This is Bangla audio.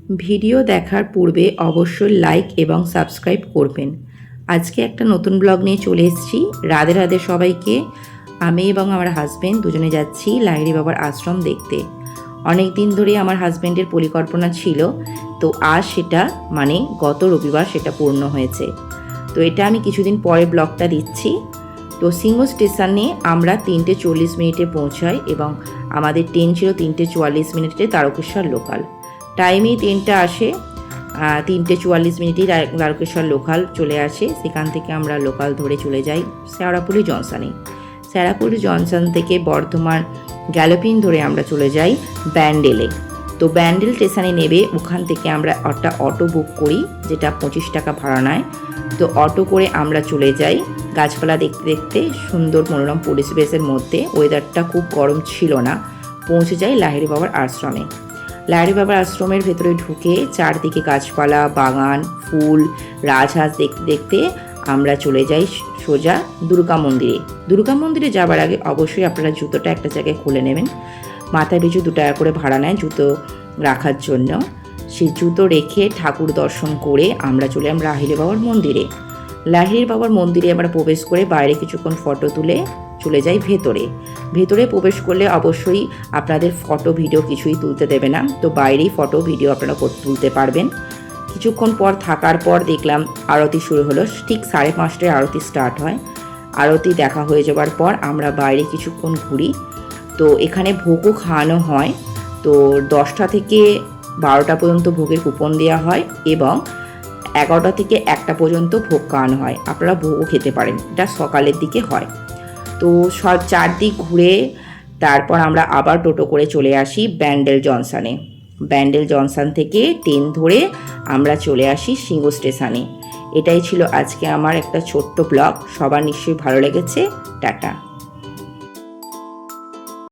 ভিডিও দেখার পূর্বে অবশ্যই লাইক এবং সাবস্ক্রাইব করবেন। আজকে একটা নতুন ব্লগ নিয়ে চলে এসেছি। রাধে রাধে সবাইকে। আমি এবং আমার হাজব্যান্ড দুজনে যাচ্ছি লাহিড়ী বাবার আশ্রম দেখতে। অনেক দিন ধরে আমার হাজব্যান্ডের পরিকল্পনা ছিল, তো আজ সেটা গত রবিবার সেটা পূর্ণ হয়েছে। তো এটা আমি কিছুদিন পরে ব্লগটা দিচ্ছি। তো সিংহ স্টেশনে আমরা 3:40 পৌঁছাই এবং আমাদের ট্রেন ছিল 3:44 তারকেশ্বর লোকাল। টাইমেই ট্রেনটা আসে, 3:44 তারকেশ্বর লোকাল চলে আসে। সেখান থেকে আমরা লোকাল ধরে চলে যাই শেওড়াফুলি জংশনে। শেওড়াফুলি জংশন থেকে বর্ধমান গ্যালোপিন ধরে আমরা চলে যাই ব্যান্ডেলে। তো ব্যান্ডেল স্টেশনে নেবে ওখান থেকে আমরা একটা অটো বুক করি, যেটা 25 টাকা ভাড়া নেয়। তো অটো করে আমরা চলে যাই গাছপালা দেখতে দেখতে সুন্দর মনোরম পরিবেশের মধ্যে। ওয়েদারটা খুব গরম ছিল না। পৌঁছে যাই লাহিড়ী বাবার আশ্রমে। লাহিড়ী বাবার আশ্রমের ভেতরে ঢুকে চারদিকে গাছপালা, বাগান, ফুল, রাজহাঁস দেখতে দেখতে আমরা চলে যাই সোজা দুর্গা মন্দিরে। দুর্গা মন্দিরে যাবার আগে অবশ্যই আপনারা জুতোটা একটা জায়গায় খুলে নেবেন। মাথায় পিছু 2 টাকা করে ভাড়া নেয় জুতো রাখার জন্য। সেই জুতো রেখে ঠাকুর দর্শন করে আমরা চলে যাই লাহিড়ী বাবার মন্দিরে। লাহিড়ী বাবার মন্দিরে আমরা প্রবেশ করে বাইরে কিছুক্ষণ ফটো তুলে চলে যাই ভেতরে। ভেতরে প্রবেশ করলে অবশ্যই আপনাদের ফটো ভিডিও কিছুই তুলতে দেবে না, তো বাইরেই ফটো ভিডিও আপনারা তুলতে পারবেন। কিছুক্ষণ পর থাকার পর দেখলাম আরতি শুরু হলো। ঠিক 5:30টায় আরতি স্টার্ট হয়। আরতি দেখা হয়ে যাবার পর আমরা বাইরে কিছুক্ষণ ঘুরি। তো এখানে ভোগও খাওয়ানো হয়। তো 10টা থেকে 12টা পর্যন্ত ভোগের কুপন দেওয়া হয় এবং 11টা থেকে 1টা পর্যন্ত ভোগ খাওয়ানো হয়। আপনারা ভোগও খেতে পারেন, এটা সকালের দিকে হয়। তো সব চারদিক ঘুরে তারপর আমরা আবার টোটো করে চলে আসি ব্যান্ডেল জংশনে। ব্যান্ডেল জংশন থেকে ট্রেন ধরে আমরা চলে আসি সিংহ স্টেশনে। এটাই ছিল আজকে আমার একটা ছোট্ট ব্লগ। সবার নিশ্চয়ই ভালো লেগেছে। টাটা।